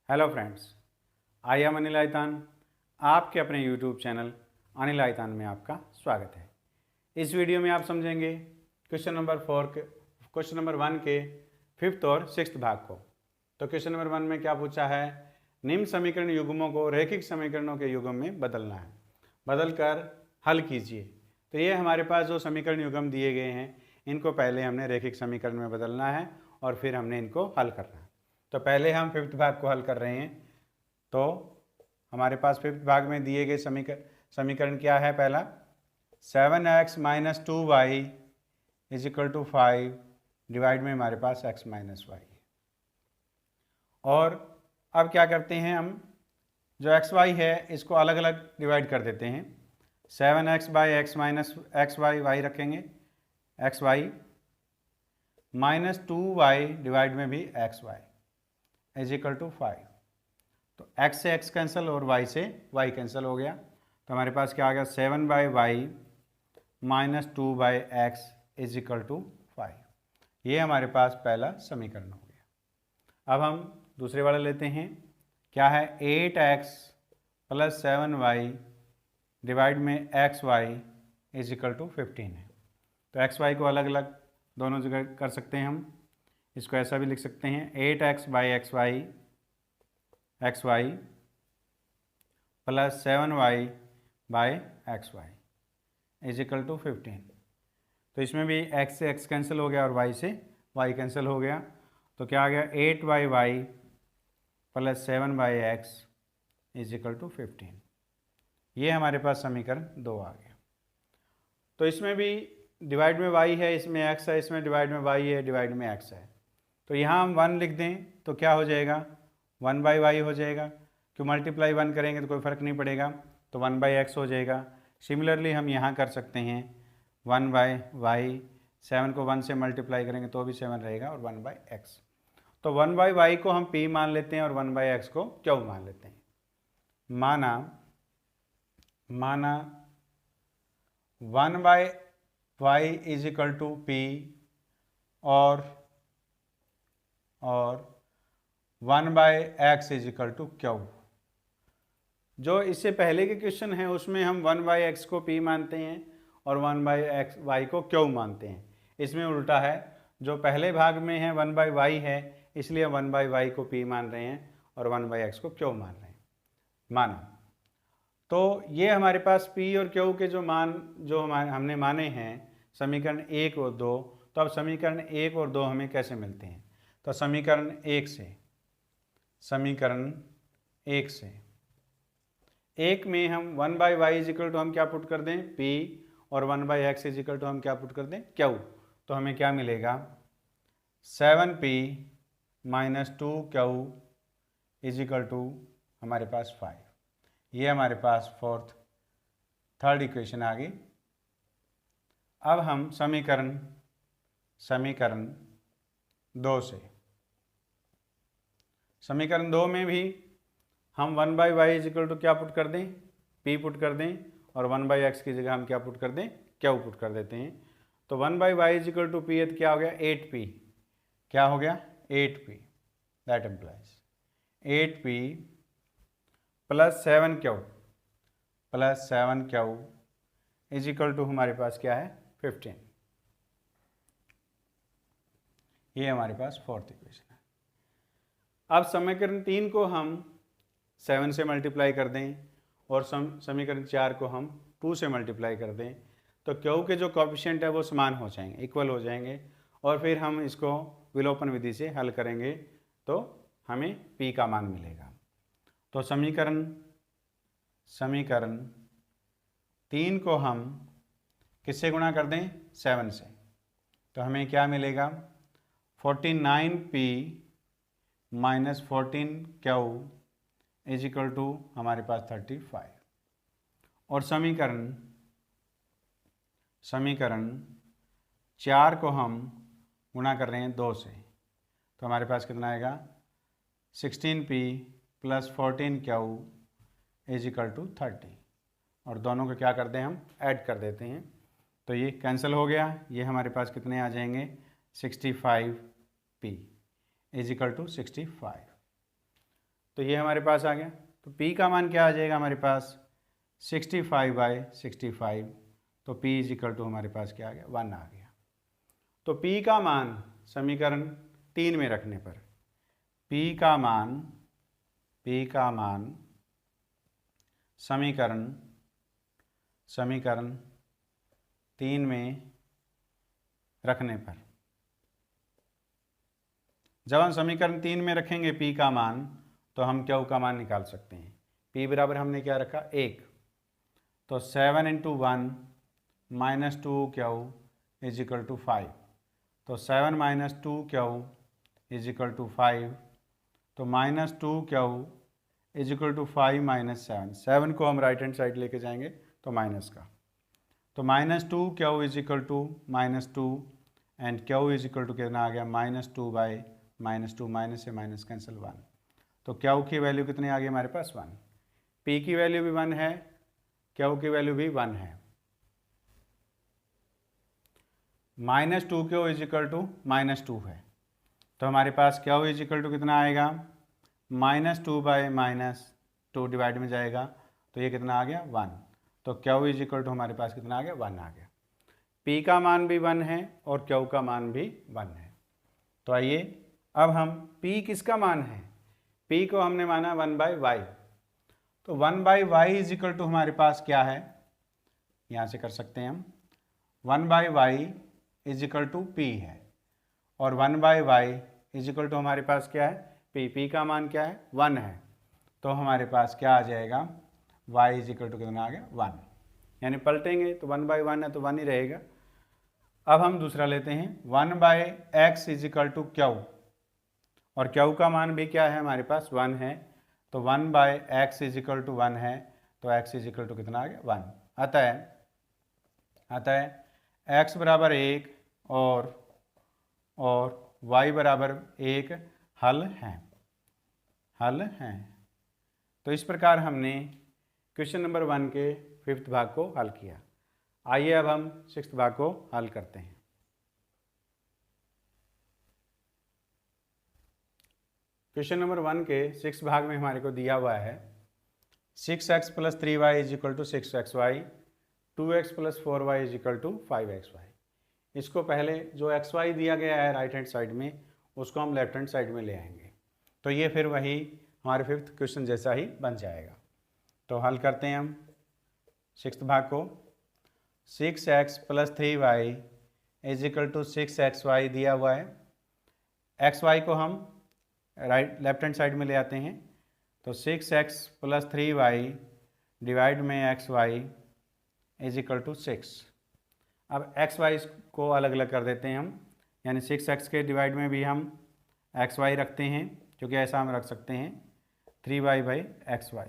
Hello friends, I am Anil Aaytan. आपके अपने YouTube channel Anil आयतान में आपका स्वागत है। इस वीडियो में आप समझेंगे क्वेश्चन नंबर 1 के 5th और 6th भाग को। तो क्वेश्चन नंबर 1 में क्या पूछा है, निम्न समीकरण युग्मों को रैखिक समीकरणों के युग्म में बदलना है, बदल कर हल कीजिए। तो ये हमारे पास जो समीकरण युग्म दिए गए हैं, इनको पहले हमने रैखिक समीकरण में बदलना है और फिर हमने इनको हल करना है। तो पहले हम 5th भाग को हल कर रहे हैं। तो हमारे पास 5th भाग में दिए गए समीकरण क्या है। पहला 7x - 2y = 5 डिवाइड में हमारे पास x - y है। और अब क्या करते हैं, हम जो एक्स वाई है इसको अलग अलग डिवाइड कर देते हैं। 7x / x - y रखेंगे, x y minus 2y divide में भी एक्स वाई = 5। तो x से x कैंसिल और y से y कैंसिल हो गया। तो हमारे पास क्या आ गया, 7/y - 2/x = 5। ये हमारे पास पहला समीकरण हो गया। अब हम दूसरे वाला लेते हैं। क्या है, 8x + 7y डिवाइड में xy = 15 है। तो xy को अलग अलग दोनों जगह कर सकते हैं हम। इसको ऐसा भी लिख सकते हैं, 8x/xy + 7y/xy = 15। तो इसमें भी x से x कैंसिल हो गया और y से y कैंसिल हो गया। तो क्या आ गया, 8y + 7x = 15। ये हमारे पास समीकरण 2 आ गया। तो इसमें भी डिवाइड में y है, इसमें x है, इसमें डिवाइड में y है, डिवाइड में x है। तो यहाँ हम 1 लिख दें तो क्या हो जाएगा, 1/y हो जाएगा। क्यों मल्टीप्लाई 1 करेंगे तो कोई फ़र्क नहीं पड़ेगा, तो 1/x हो जाएगा। सिमिलरली हम यहाँ कर सकते हैं 1/y, 7 को 1 से मल्टीप्लाई करेंगे तो भी 7 रहेगा, और 1/x। तो 1/y को हम p मान लेते हैं और 1/x को q मान लेते हैं। माना 1/y = p और 1/x = q। जो इससे पहले के क्वेश्चन हैं उसमें हम 1/x को p मानते हैं और 1/y को q मानते हैं। इसमें उल्टा है, जो पहले भाग में है 1/y है, इसलिए 1/y को p मान रहे हैं और 1/x को q मान रहे हैं। माना तो ये हमारे पास p और q के जो मान जो हमने माने हैं समीकरण 1 और 2। तो अब समीकरण 1 और 2 हमें कैसे मिलते हैं। तो समीकरण 1 से 1 में हम 1/y = हम क्या पुट कर दें, p, और 1/x = हम क्या पुट कर दें, q। तो हमें क्या मिलेगा, 7p - 2q = हमारे पास 5। ये हमारे पास थर्ड इक्वेशन आ गई। अब हम समीकरण 2 से, समीकरण 2 में भी हम 1/y = क्या पुट कर दें, p पुट कर दें, और 1/x की जगह हम क्या पुट कर दें, q पुट कर देते हैं। तो 1/y = p है तो क्या हो गया, 8p। क्या हो गया, 8p। That implies 8p + 7q = हमारे पास क्या है, 15। ये हमारे पास फोर्थ इक्वेशन है। अब समीकरण 3 को हम 7 से मल्टीप्लाई कर दें और समीकरण 4 को हम 2 से मल्टीप्लाई कर दें, तो q के जो कोएफिशिएंट है वो समान हो जाएंगे, इक्वल हो जाएंगे, और फिर हम इसको विलोपन विधि से हल करेंगे तो हमें p का मान मिलेगा। तो समीकरण 3 को हम किससे गुणा कर दें, 7 से। तो हमें क्या मिलेगा, 49p - 14q = हमारे पास 35। और समीकरण 4 को हम गुणा कर रहे हैं 2 से। तो हमारे पास कितना आएगा, 16p + 14q = 30। और दोनों को क्या कर दें, हम ऐड कर देते हैं, तो ये कैंसिल हो गया। ये हमारे पास कितने आ जाएंगे, 65p = 65। तो ये हमारे पास आ गया। तो P का मान क्या आ जाएगा हमारे पास 65/65, तो P इज इक्वल टू हमारे पास क्या आ गया 1 आ गया। तो P का मान समीकरण 3 में रखने पर P का मान समीकरण 3 में रखने पर, जब हम समीकरण 3 में रखेंगे P का मान तो हम Q का मान निकाल सकते हैं। P बराबर हमने क्या रखा 1, तो 7 × 1 - 2Q इज इक्वल टू 5, तो 7 - 2Q इज इक्वल टू 5, तो -2Q इज इक्वल टू 5 - 7, 7 को हम राइट हैंड साइड लेके जाएंगे तो माइनस का, तो -2Q is equal to -2 and Q is equal to कितना आ गया -2/-2, माइनस से माइनस कैंसिल 1, तो Q की वैल्यू कितनी आ गई हमारे पास 1। P की वैल्यू भी 1 है, Q की वैल्यू भी 1 है। -2Q इज इक्वल टू -2 है, तो हमारे पास Q इज इक्वल टू कितना आएगा -2/-2 डिवाइड में जाएगा तो ये कितना आ गया 1, तो Q इज इक्वल टू हमारे पास कितना आ गया 1 आ गया। P का मान भी 1 है और Q का मान भी 1 है। तो आइए अब हम P किसका मान है, P को हमने माना 1/y, तो 1/y इज इक्वल टू हमारे पास क्या है, यहाँ से कर सकते हैं हम, 1/y is equal to P है और 1/y इज इक्वल टू हमारे पास क्या है P का मान क्या है 1 है, तो हमारे पास क्या आ जाएगा y इज इक्वल टू कितना आ गया 1, यानी पलटेंगे तो 1/1 है तो 1 ही रहेगा। अब हम दूसरा लेते हैं 1/x is equal to Q, और Q का मान भी क्या है हमारे पास 1 है, तो 1/x इज इक्वल टू 1 है, तो x इज इक्वल टू कितना आ गया 1। अतः x बराबर 1 और y बराबर 1 हल हैं। तो इस प्रकार हमने क्वेश्चन नंबर 1 के 5th भाग को हल किया। आइए अब हम 6th भाग को हल करते हैं। क्वेश्चन नंबर 1 के 6th भाग में हमारे को दिया हुआ है 6x + 3y is equal to 6xy, 2x + 4y is equal to 5xy। इसको पहले जो xy दिया गया है राइट हैंड साइड में उसको हम लेफ्ट हैंड साइड में ले आएंगे, तो ये फिर वही हमारे 5th क्वेश्चन जैसा ही बन जाएगा। तो हल करते हैं हम 6th भाग को। 6x + 3y is equal to 6xy दिया हुआ है, xy को हम लेफ्ट हैंड साइड में ले आते हैं, तो 6x + 3y डिवाइड में xy इज इक्वल टू 6। अब xy को अलग अलग कर देते हैं हम, यानी 6x के डिवाइड में भी हम xy रखते हैं, क्योंकि ऐसा हम रख सकते हैं 3y/xy।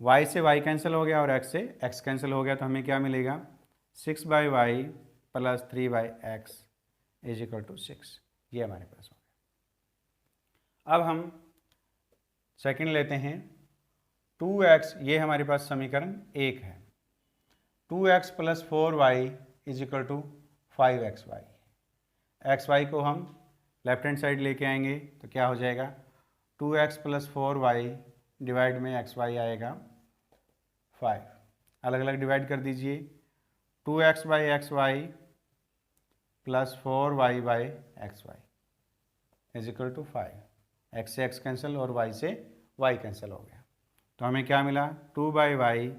y से y कैंसिल हो गया और x से x कैंसिल हो गया, तो हमें क्या मिलेगा 6/y + 3/x is equal to 6, ये हमारे पास हो गया। अब हम सेकंड लेते हैं 2x, ये हमारे पास समीकरण 1 है। 2x + 4y is equal to 5xy। xy को हम लेफ्ट हैंड साइड लेके आएंगे तो क्या हो जाएगा 2x + 4y डिवाइड में xy आएगा 5, अलग अलग डिवाइड कर दीजिए। 2x/xy + 4y/xy is equal to 5, x से x कैंसिल और y से y कैंसिल हो गया, तो हमें क्या मिला 2/y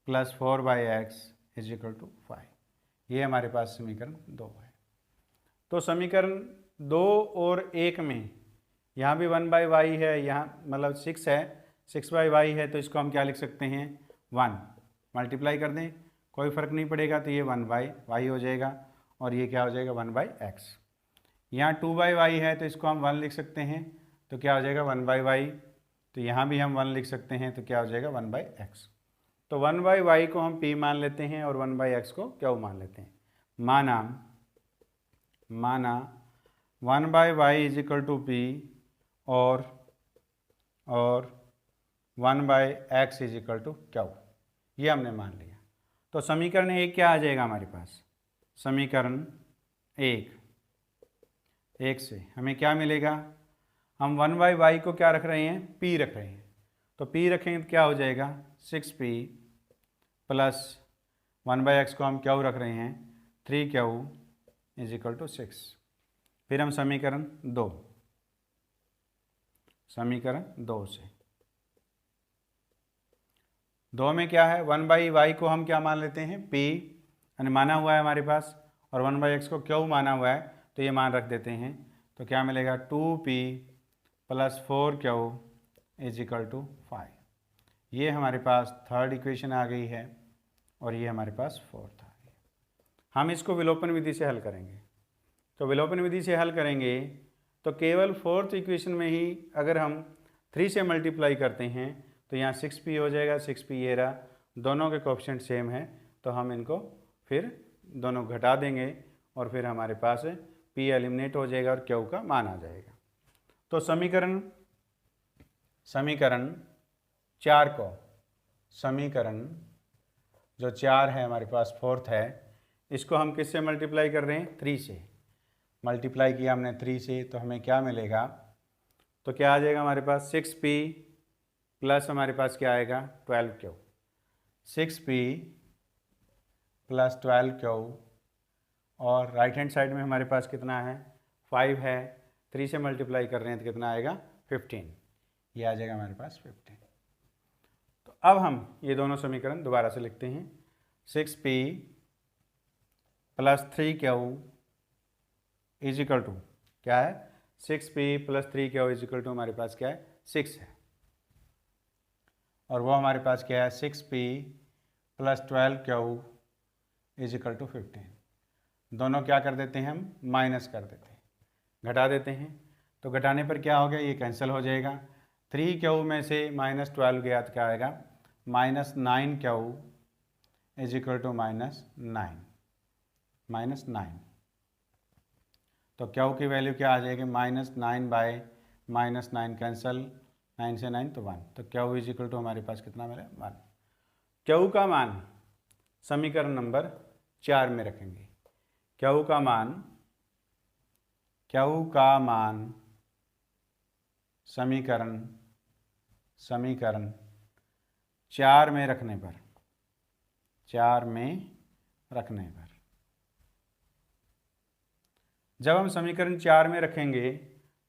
+ 4/x is equal to 5। ये हमारे पास समीकरण 2 है। तो समीकरण 2 और 1 में यहाँ भी 1/y है, यहाँ मतलब 6 है, 6/y है, तो इसको हम क्या लिख सकते हैं 1, मल्टीप्लाई कर दें कोई फ़र्क नहीं पड़ेगा, तो ये 1/y हो जाएगा और ये क्या हो जाएगा 1/x। यहाँ 2/y है तो इसको हम 1 लिख सकते हैं, तो क्या हो जाएगा 1/y, तो यहाँ भी हम 1 लिख सकते हैं, तो क्या हो जाएगा 1/x। तो 1/y को हम p मान लेते हैं और 1/x को q मान लेते हैं। माना 1/y is equal to p और 1/x is equal to q, ये हमने मान लिया। तो समीकरण 1 क्या आ जाएगा हमारे पास, समीकरण 1 से हमें क्या मिलेगा, हम 1/y को क्या रख रहे हैं, p रख रहे हैं, तो p रखेंगे तो क्या हो जाएगा 6p प्लस 1/x को हम q रख रहे हैं 3q इज इक्वल टू 6। फिर हम समीकरण 2 से 2 में क्या है 1/y को हम क्या मान लेते हैं p यानी माना हुआ है हमारे पास, और 1/x को q माना हुआ है तो ये मान रख देते हैं, तो क्या मिलेगा 2p plus 4q is equal to 5। ये हमारे पास थर्ड इक्वेशन आ गई है और ये हमारे पास फोर्थ आ गई। हम इसको विलोपन विधि से हल करेंगे, तो विलोपन विधि से हल करेंगे तो केवल फोर्थ इक्वेशन में ही अगर हम 3 से मल्टीप्लाई करते हैं तो यहाँ 6p हो जाएगा, 6p ये रहा, दोनों के कोएफिशिएंट सेम है तो हम इनको फिर दोनों घटा देंगे और फिर हमारे पास p एलिमिनेट हो जाएगा और q का मान आ जाएगा। तो समीकरण 4 को, समीकरण जो 4 है हमारे पास फोर्थ है, इसको हम किससे मल्टीप्लाई कर रहे हैं 3 से। मल्टीप्लाई किया हमने 3 से तो हमें क्या मिलेगा, तो क्या आ जाएगा हमारे पास 6p प्लस हमारे पास क्या आएगा 12q, 6p प्लस 12q, और राइट हैंड साइड में हमारे पास कितना है 5 है, 3 से मल्टीप्लाई कर रहे हैं तो कितना आएगा 15, ये आ जाएगा हमारे पास 15। तो अब हम ये दोनों समीकरण दोबारा से लिखते हैं, 6p plus 3q is equal to क्या है 6p plus 3q is equal to हमारे पास क्या है 6 है, और वो हमारे पास क्या है 6p plus 12q is equal to 15। दोनों क्या कर देते हैं हम माइनस कर देते हैं, घटा देते हैं, तो घटाने पर क्या हो गया ये कैंसिल हो जाएगा, 3q में से -12 गया तो क्या आएगा -9q इज इक्वल टू -9, तो q की वैल्यू क्या आ जाएगी -9/-9 कैंसिल, 9 से 9 तो 1, तो q इज इक्वल टू हमारे पास कितना मिला 1। q का मान समीकरण नंबर 4 में रखेंगे, q का मान समीकरण 4 में रखने पर जब हम समीकरण 4 में रखेंगे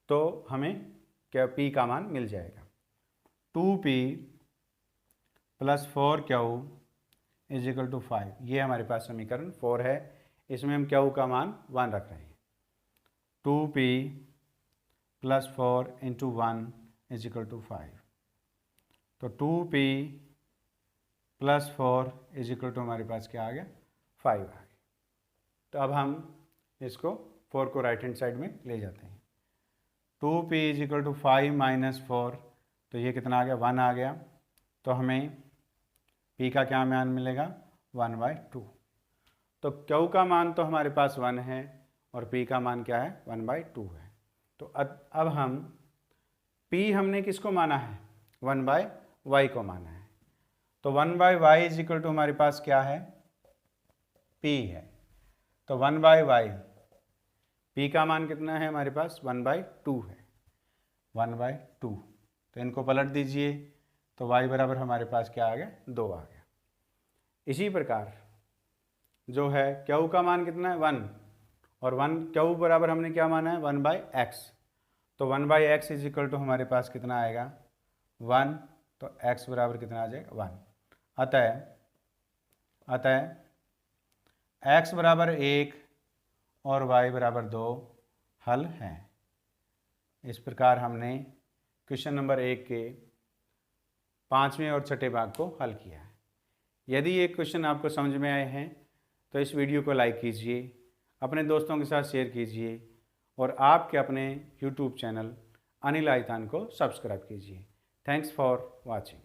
तो हमें क्या p का मान मिल जाएगा, 2p plus 4q is equal to 5। ये हमारे पास समीकरण 4 है, इसमें हम q का मान 1 रख रहे हैं, 2p plus 4 into 1 is equal to 5, तो 2p plus 4 is equal to हमारे पास क्या आ गया 5 आ गया। तो अब हम इसको 4 को राइट हैंड साइड में ले जाते हैं, 2p is equal to 5 minus 4, तो ये कितना आ गया 1 आ गया, तो हमें p का क्या मान मिलेगा 1/2। तो q का मान तो हमारे पास 1 है और p का मान क्या है 1/2 है। तो अब हम p हमने किसको माना है 1/y को माना है, तो 1/y इज इक्वल टू हमारे पास क्या है p है, तो 1/y p का मान कितना है हमारे पास 1/2 है, 1/2, तो इनको पलट दीजिए तो y बराबर हमारे पास क्या आ गया 2 आ गया। इसी प्रकार जो है q का मान कितना है 1, और 1 q बराबर हमने क्या माना है 1/x, तो 1/x इज इक्वल टू हमारे पास कितना आएगा 1, तो x बराबर कितना आ जाएगा 1। अतः x बराबर 1 और y बराबर 2 हल हैं। इस प्रकार हमने क्वेश्चन नंबर 1 के 5वें और 6ठे भाग को हल किया है। यदि ये क्वेश्चन आपको समझ में आए हैं तो इस वीडियो को लाइक कीजिए, अपने दोस्तों के साथ शेयर कीजिए और आपके अपने YouTube चैनल अनिल आइतान को सब्सक्राइब कीजिए। Thanks for watching.